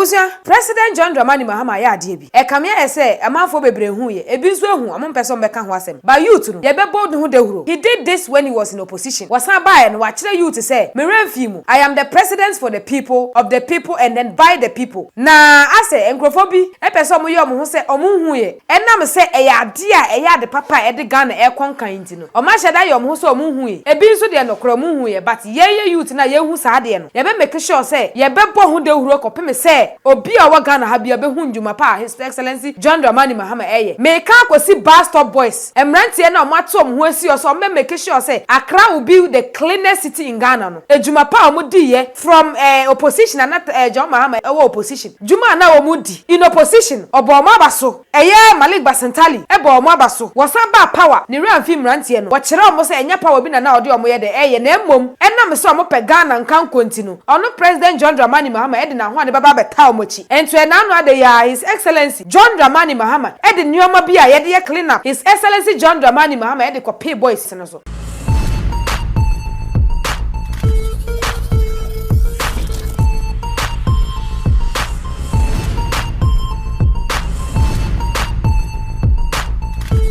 Ebusia, President John Dramani Mahama ya adiebi. Ekamia ese amanfo bebre hu ye. Ebinso ehu amompeso mbeka ho asem. Ba youth no, ye be bold hu dehuro. He did this when he was in opposition. Wasan bae no wa kire youth say, "Me remfimu. I am the president for the people, of the people and then by the people." Na ase enkrofo bi, epeso mo ye omo ho se omo hu ye. Enam se eya ade a eya de papa e de Ghana e konkan nti no. Oma hyeda ye omo ho se omo hu ye. Ebinso de no kro mo hu ye, but ye youth na ye hu sa de no. Ye be make sure say ye be bo hu dehuro kopem se obi a wa Ghana ha bia be hu ndwuma pa His Excellency John Dramani Mahama eye. Make akosi bar stop boys. Emrantie na omato om ho asi so me make sure say Accra will be the cleanest city in Ghana no. Ejuma pa omudi ye from opposition and not John Mahama opposition. Juma na omudi in opposition obo omabaso. Eye Malik Basentali ebo omabaso. Wasan ba power ni ramfi mrantie no. Wo kire omo say enya power bi na odi omo ye de eye na emom enam so omo pe Ghana nkan kontinu. Ono President John Dramani Mahama edi na ho ade baba beta omochi. Entu na no ade ya His Excellency John Dramani Mahama edi nyoma bi a ye de clean up. His Excellency John Dramani Mahama edi ko pay boys no so.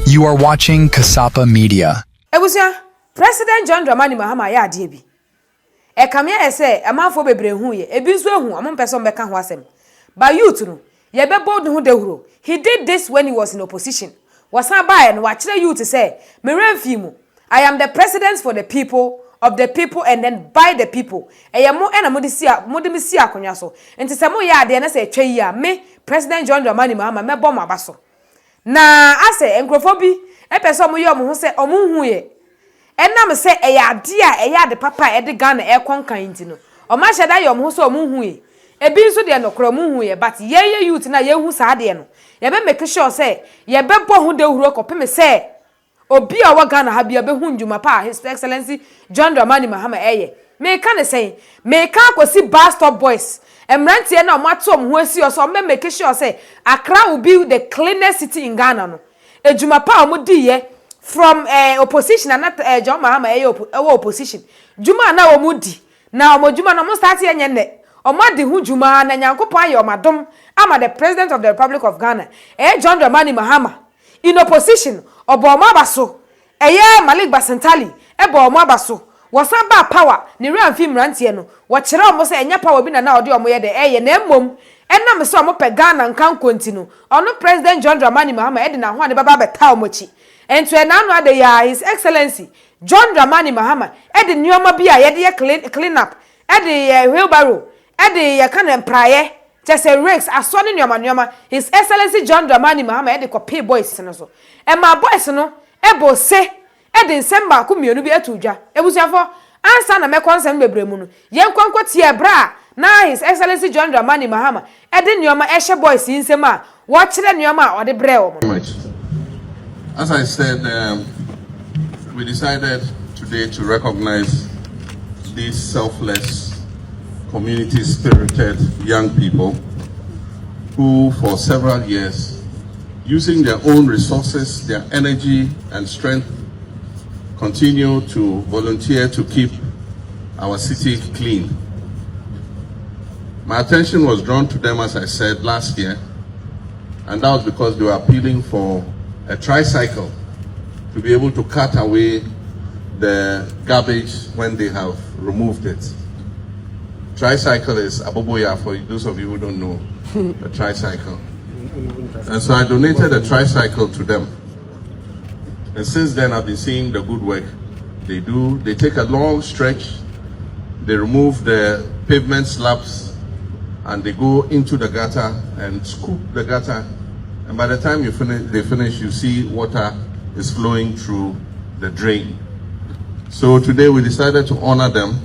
You are watching Kasapa Media. Ebusia, President John Dramani Mahama ya adiebi. Ekamia ese amanfo bebre hu ye. Ebinso ehu amompeso mbeka ho asem. Ba youth no, ye be bold hu dehuro. He did this when he was in opposition. Wasan bae no wa kire youth say, "Me remfimu. I am the president for the people, of the people and then by the people." Eye mo ena modimisi akonwa so. Enti se mo ya ade na se atwa yi a me President John Dramani Mahama me bom abaso. Na ase enkrofo bi epeso mo ye omo ho se omo hu ye. Enam se eya ade a eya de papa e de Ghana e konkan nti no. Oma hyeda ye omo ho se omo hu ye. Ebi nso de no kro mo hu ye, but ye youth na ye hu sa de no. Ye be make sure say ye be bo hu de huro kopem say obi a wa Ghana ha bia be hu ndwuma pa His Excellency John Dramani Mahama eye. Me ka ne say me ka akosi bar stop boys. Emrantie na omato om ho asi so me make sure say Accra will be the cleanest city in Ghana no. Ejuma pa omudi ye from opposition and not John Mahama opposition. Juma na omudi na omojuma na mo start ye nyene. Omadi hu juma na nyankopon aye omadom ama the president of the Republic of Ghana. John Dramani Mahama in opposition obo omabaso. Malik Basentali ebo omabaso. Wasan ba power ni ramfi mrantie no. Wo kire omo say enya power bi na odi omo ye de na emom enam so omo pe Ghana nkan kontinu. Ono President John Dramani Mahama edi na ho ade baba beta omochi. Entu na no ade ya His Excellency John Dramani Mahama edi nyoma bi a ye de clean up edi wheelbarrow edi ye kan empraye chese rakes asone nyoma His Excellency John Dramani Mahama edi ko pay boys no so e ma boys no ebo se edi nsemba ko mienu bi atudwa ebusuafo ansa na me konsem bebre mu no ye nkwankwatie bra na His Excellency John Dramani Mahama edi nyoma ehye boys nsem a wo kire nyoma a ode bre wo mo. As I said, we decided today to recognize these selfless, community-spirited young people who, for several years, using their own resources, their energy and strength, continue to volunteer to keep our city clean. My attention was drawn to them, as I said, last year, and that was because they were appealing for a tricycle to be able to cut away the garbage when they have removed it. Tricycle is aboboya for those of you who don't know a tricycle. And so I donated a tricycle to them. And since then I've been seeing the good work they do. They take a long stretch, they remove the pavement slabs, and they go into the gutter and scoop the gutter. And by the time they finish, you see water is flowing through the drain. So today we decided to honor them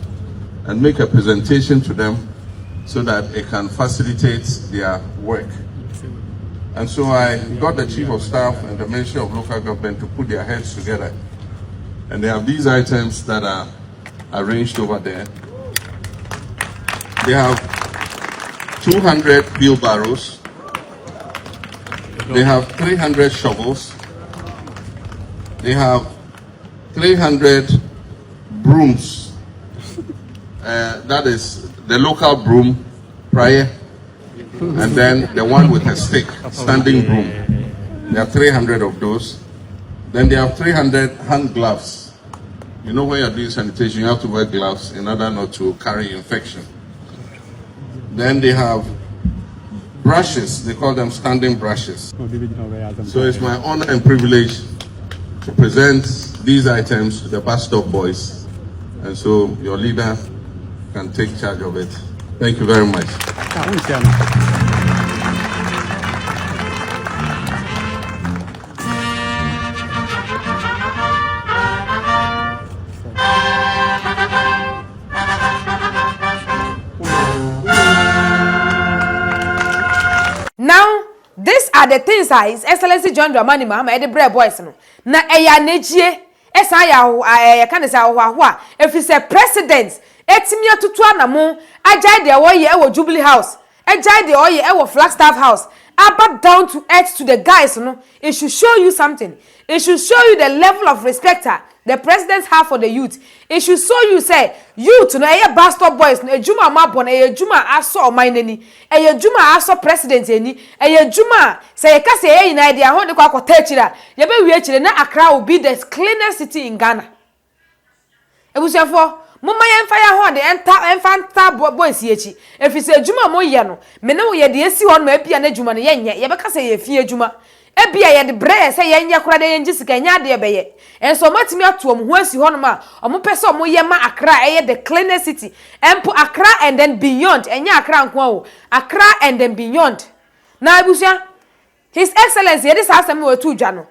and make a presentation to them so that it can facilitate their work. And so I got the Chief of Staff and the Ministry of Local Government to put their heads together. And they have these items that are arranged over there. They have 200 wheelbarrows. They have 300 shovels. They have 300 brooms. That is the local broom, prayer. and then the one with a stick, standing broom. There are 300 of those. Then they have 300 hand gloves. You know, when you're doing sanitation, you have to wear gloves in order not to carry infection. Then they have brushes. They call them standing brushes. So it's my honor and privilege to present these items to the bus stop boys. And so your leader can take charge of it. Thank you very much. Now, these are the things His Excellency John Dramani Mahama the brave boys no. Na eya nejie esa ya kan say ahwa if he say president etimi atutu anamo ajai de oye e wo Jubilee House ajai de oye e wo Flagstaff House about down to earth to the guys no. It should show you something. It should show you the level of respect the presidents have for the youth. It should show you say youth no eye bastard boys no ejuma mabon eye ejuma aso omanani eye ejuma aso president eni eye ejuma say ye ka say yin idea ho de kwa kwota chira ye be wi chire na Accra will be the cleanest city in Ghana. Ebusiafo mumma ye mfa ya ho de enta boys yechi efi say ejuma mo ye no me ne wo ye de esi ho no abia na ejuma no ye nye ye be ka say ye fi ejuma ebia ye de bre say ye nye kura de ye ngisika nya de be ye enso matimi atuom ho asi ho no ma omo pese omo ye ma Accra eye the cleanest city empo Accra and then beyond enya Accra nko o Accra and then beyond na abusia His Excellency ye this asem we tu dwa no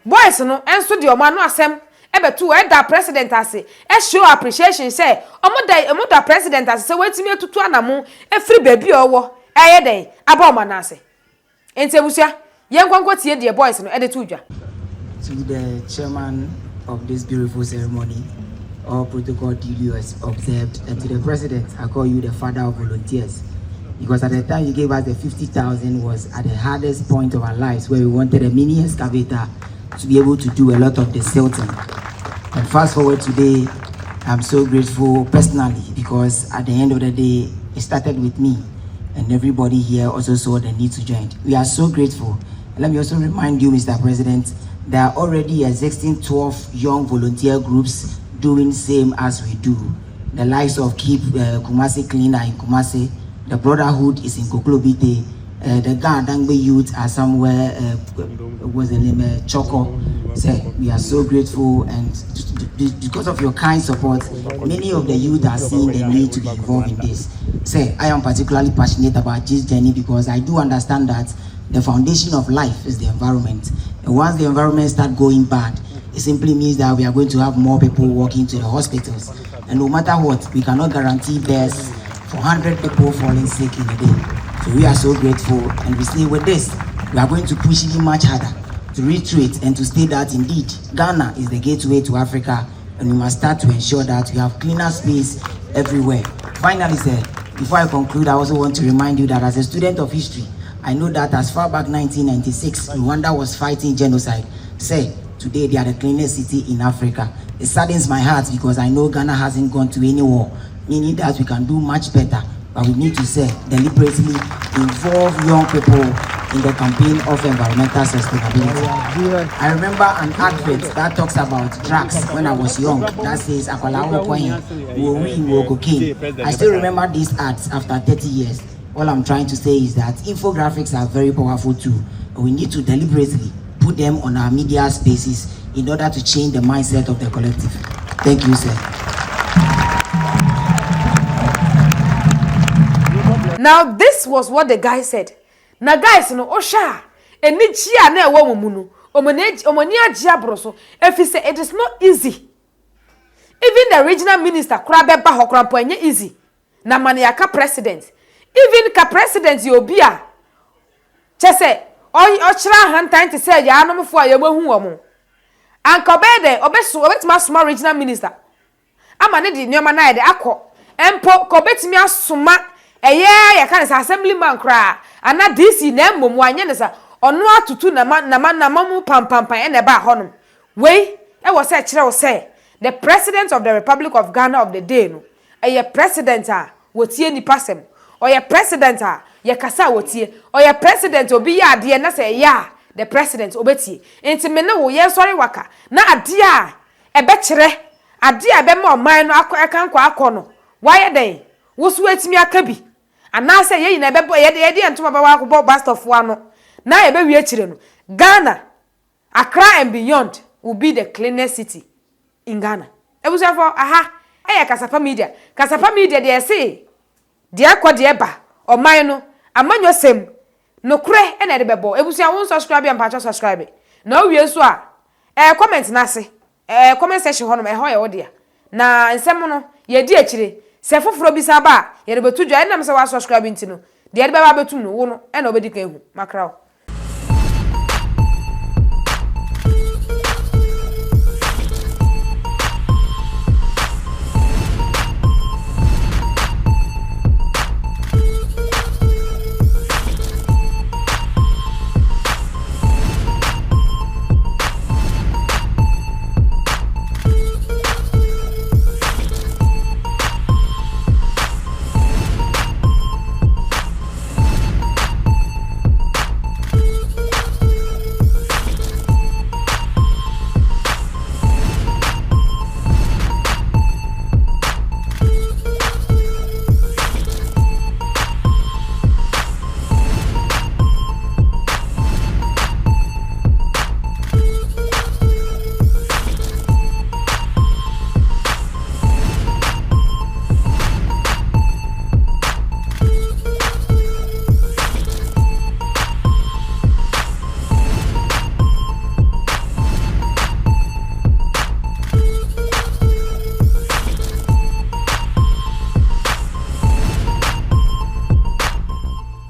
boys no enso de omo anu asem ebetu e da president ase e show appreciation say omo da president ase say wetimi atutu anamo e free baby owo eye den aba omo na ase enti abusia yen kwankwo tie de boys no e de tu dwa. To the chairman of this beautiful ceremony, all protocol duly observed, and to the president, I call you the father of volunteers. Because at the time you gave us the 50,000 was at the hardest point of our lives where we wanted a mini excavator to be able to do a lot of the silting. And fast forward today, I'm so grateful personally because at the end of the day, it started with me and everybody here also saw the need to join. We are so grateful. And let me also remind you, Mr. President, there are already existing 12 young volunteer groups doing same as we do. The likes of Keep Kumasi Cleaner in Kumasi, the Brotherhood is in Koklobite, the Gandangbe youth are somewhere, was the name Choco. So we are so grateful, and because of your kind support, many of the youth are seeing the need to be involved in this. Say, I am particularly passionate about this journey because I do understand that the foundation of life is the environment. And once the environment starts going bad, it simply means that we are going to have more people walking to the hospitals. And no matter what, we cannot guarantee deaths for 100 people falling sick in a day. So we are so grateful, and we say with this, we are going to push even much harder to reiterate and to state that indeed Ghana is the gateway to Africa, and we must start to ensure that we have cleaner space everywhere. Finally, sir, before I conclude, I also want to remind you that as a student of history, I know that as far back 1996, Rwanda was fighting genocide. Say, today they are the cleanest city in Africa. It saddens my heart because I know Ghana hasn't gone to any war, meaning that we can do much better. But we need to say, deliberately involve young people in the campaign of environmental sustainability. I remember an advert that talks about drugs when I was young. That says, cocaine. I still remember these ads after 30 years. All I'm trying to say is that infographics are very powerful too. We need to deliberately put them on our media spaces in order to change the mindset of the collective. Thank you, sir. Now this was what the guy said. Now guys, no osha eni chia na ewo mumuno omoni agia broso if he say it is not easy. Even the regional minister kura beba hokrampo enye easy. Na maniaka president. Even ka president yobia chese ochra hantan te say ya anomfo ayemahu omo anka obede obeso obetima small regional minister ama ne di nyoma na ide akọ empo ko betimi asoma eye ya kan sa assemblyman kra ana DC na mmom anye ne sa ono atutu na mamu pampampan e na ba honom we e wo say kire wo say the president of the Republic of Ghana of the day no eye president a wotie ni pasem or your president ye kasa wotie oye president obi ya ade na say ya the president obetie enti me ne wo ye sori waka na ade a ebe kire ade a be ma oman no akọ no waye den wo so atimi aka bi ana say ye na ebe ye ntoma ba wa akọ bus stop ano na ebe wi akire no Ghana Accra and beyond will be the cleanest city in Ghana. Ebusa for aha kasapa media dey say dey akọ dey ba oman no amanyo sem no kure e na de bebo ebusa won subscribe and patch subscribe na owie so a comment na se comment section ho no ho ye wo dia na nsem no ye di akire se foforo bi sa ba ye de betu dwa e na me se wa subscribe ntino de beba betu no wo no e na obedi kan hu makrawo